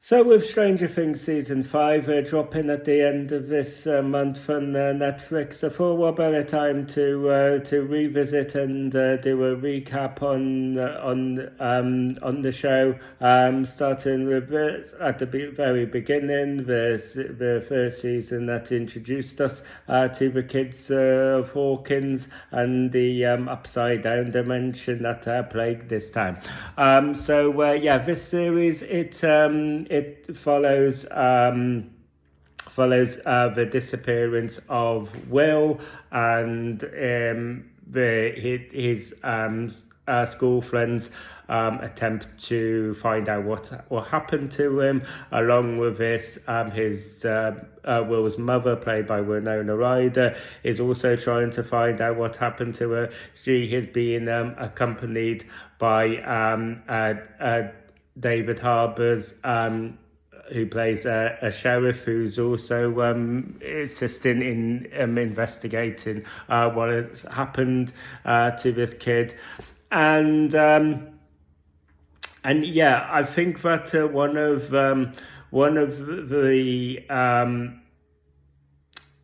So with Stranger Things season 5 dropping at the end of this month on Netflix, I thought what better time to revisit and do a recap on the show. Starting with at the very beginning, the first season that introduced us to the kids of Hawkins and the upside down dimension that plagued this time. This series it follows the disappearance of Will and his school friends attempt to find out what happened to him. Along with this, his Will's mother, played by Winona Ryder, is also trying to find out what happened to her. She is being accompanied by David Harbour's who plays a sheriff who's also assisting in investigating what has happened to this kid. And yeah, I think that one of the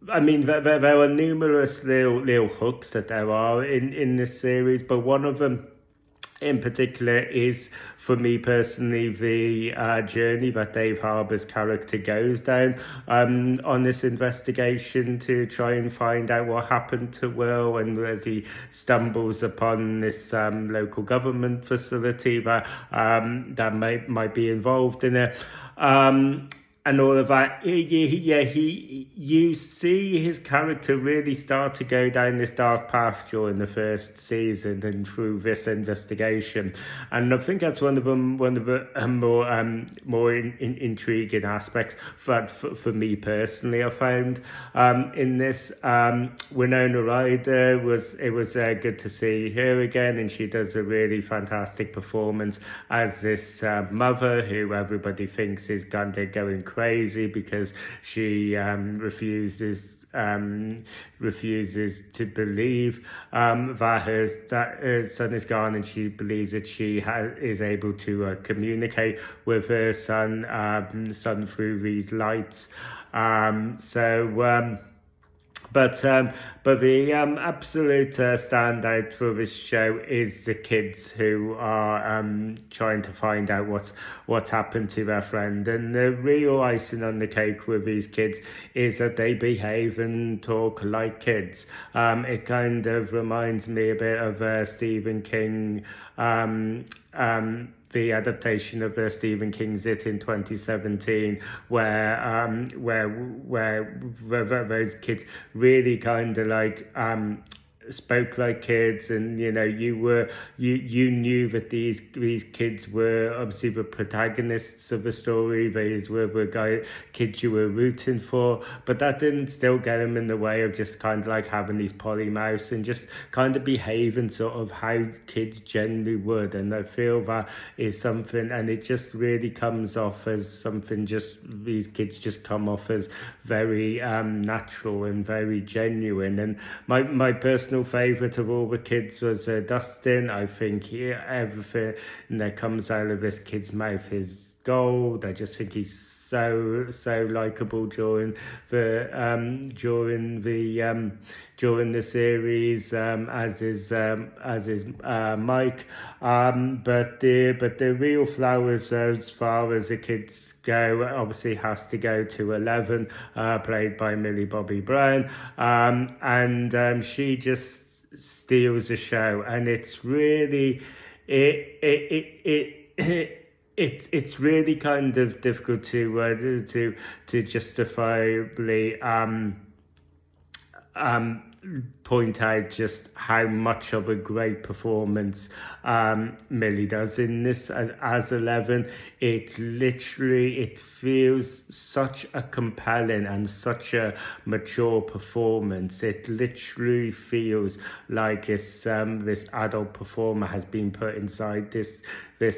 I mean, there are numerous little hooks that there are in this series, but one of them in particular is, for me personally, the journey that Dave Harbour's character goes down on this investigation to try and find out what happened to Will, and as he stumbles upon this local government facility that might be involved in it. And all of that, you see his character really start to go down this dark path during the first season and through this investigation, and I think that's one of the more intriguing aspects for me personally. I found in this Winona Ryder was good to see her again, and she does a really fantastic performance as this mother who everybody thinks is going crazy because she refuses to believe that her son is gone, and she believes that she is able to communicate with her son through these lights. But the absolute standout for this show is the kids who are trying to find out what's happened to their friend. And the real icing on the cake with these kids is that they behave and talk like kids. It kind of reminds me a bit of Stephen King, the adaptation of Stephen King's It in 2017, where those kids really kind of like spoke like kids, and you knew that these kids were obviously the protagonists of the story. These were the kids you were rooting for, but that didn't still get them in the way of just kind of like having these polymouths and just kind of behaving sort of how kids generally would. And I feel that is something, and it just really comes off as something, just these kids just come off as very natural and very genuine. And my personal favourite of all the kids was Dustin. I think everything that comes out of this kid's mouth is gold. I just think he's so likable during the series, as is Mike. But the real flowers as far as the kids go obviously has to go to 11, played by Millie Bobby Brown, and she just steals the show, and it's really it's really kind of difficult to justifiably point out just how much of a great performance Millie does in this as 11. It feels such a compelling and such a mature performance. It literally feels like this adult performer has been put inside this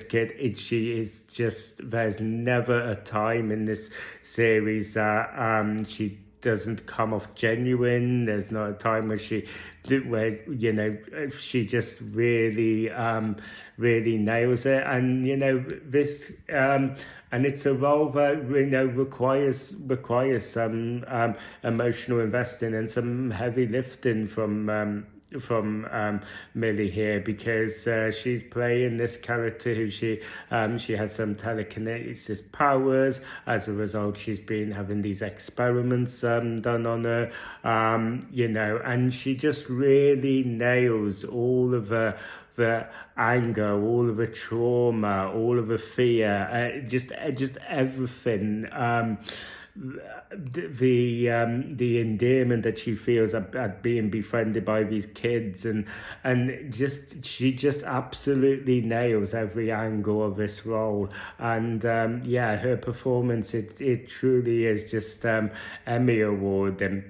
kid. She is just, there's never a time in this series that she doesn't come off genuine. There's not a time where she just really nails it. And this and it's a role that requires some emotional investing and some heavy lifting from Millie here, because she's playing this character who she has some telekinesis powers. As a result, she's been having these experiments done on her, and she just really nails all of the anger, all of the trauma, all of the fear, just everything. The endearment that she feels at being befriended by these kids, and she just absolutely nails every angle of this role. And her performance, it truly is just Emmy award, and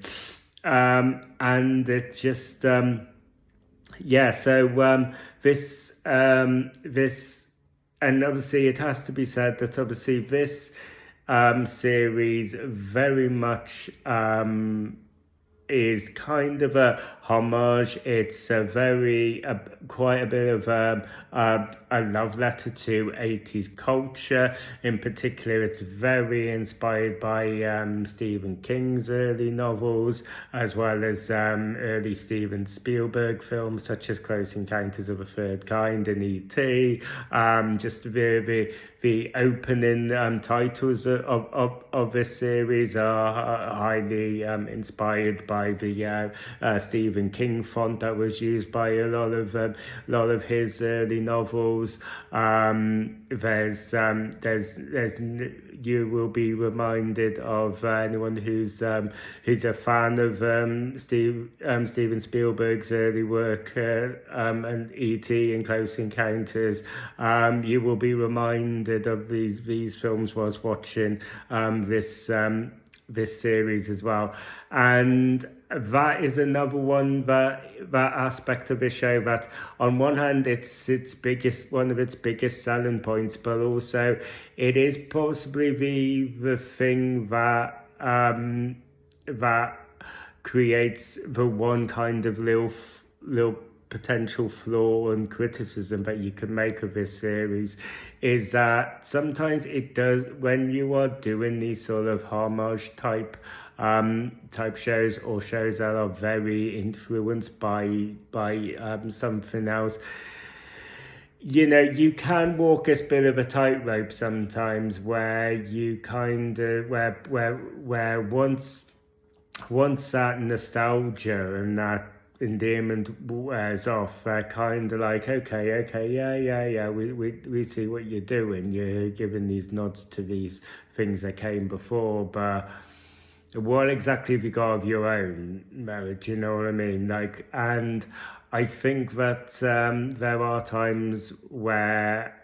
it just this, and obviously it has to be said that obviously this series very much is kind of a homage. It's quite a bit of a love letter to 80s culture. In particular, it's very inspired by Stephen King's early novels, as well as early Steven Spielberg films such as Close Encounters of the Third Kind and E.T. Just the opening titles of this series are highly inspired by the Stephen King font that was used by a lot of his early novels. There's you will be reminded of anyone who's a fan of Steven Spielberg's early work and E.T. and Close Encounters. You will be reminded of these films whilst watching this series as well. And that is another one, that aspect of the show, that on one hand one of its biggest selling points, but also it is possibly the thing that that creates the one kind of little potential flaw and criticism that you can make of this series, is that sometimes it does, when you are doing these sort of homage type shows, or shows that are very influenced by something else, you can walk this bit of a tightrope sometimes, where you kind of where once that nostalgia and that endearment wears off, they're kind of like, okay, yeah, we see what you're doing. You're giving these nods to these things that came before, but what exactly have you got of your own marriage? You know what I mean? And I think that there are times where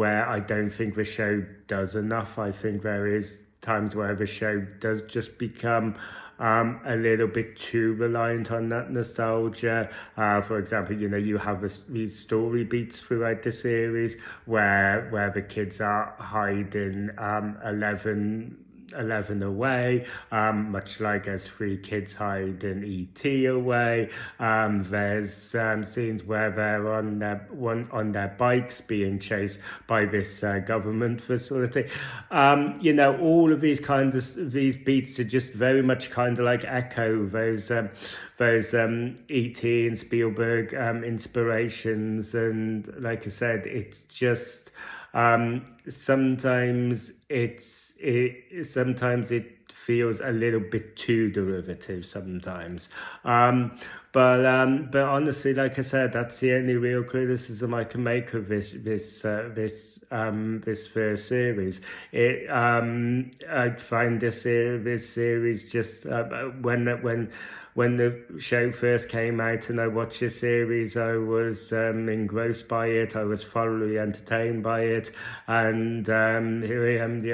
I don't think the show does enough. I think there is times where the show does just become a little bit too reliant on that nostalgia. For example, you have these story beats throughout the series where the kids are hiding 11 away, much like as 3 kids hide in E.T. away. There's scenes where they're on their bikes being chased by this government facility. All of these these beats are just very much kind of like echo those E.T. and Spielberg inspirations. And like I said, it's just sometimes it feels a little bit too derivative sometimes. But honestly, like I said, that's the only real criticism I can make of this first series. I find this series just when the show first came out and I watched the series, I was engrossed by it. I was thoroughly entertained by it, and here I am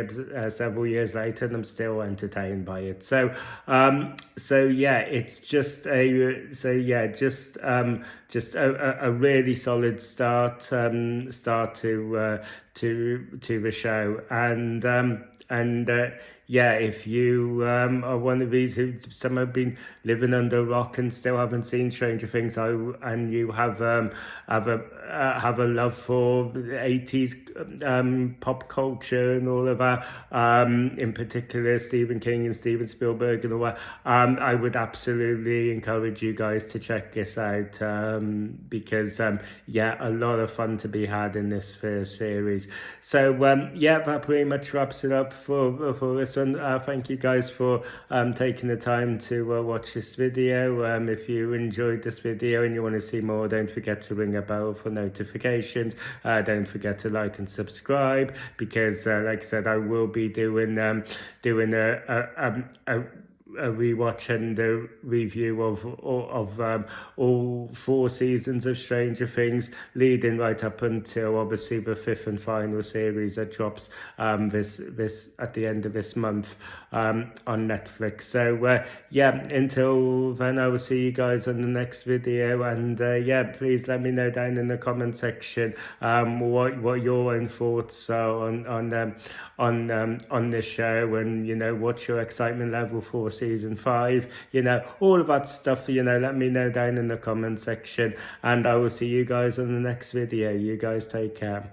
several years later, and I'm still entertained by it. So it's just a really solid start to to the show. And yeah, if you are one of these who some have been living under a rock and still haven't seen Stranger Things, and you have a love for the 80s pop culture and all of that, in particular Stephen King and Steven Spielberg and all that, I would absolutely encourage you guys to check this out, because yeah, a lot of fun to be had in this first series. So yeah, that pretty much wraps it up for this one. Thank you guys for taking the time to watch this video. If you enjoyed this video and you want to see more, don't forget to ring a bell for notifications. Don't forget to like and subscribe, because like I said, I will be doing a rewatch and a review of all 4 seasons of Stranger Things, leading right up until obviously the 5th and final series that drops this at the end of this month on Netflix. So yeah, until then, I will see you guys on the next video, and yeah, please let me know down in the comment section what your own thoughts are on this show, and you know, what's your excitement level for season 5, you know, all of that stuff, you know, let me know down in the comment section, and I will see you guys on the next video. You guys take care.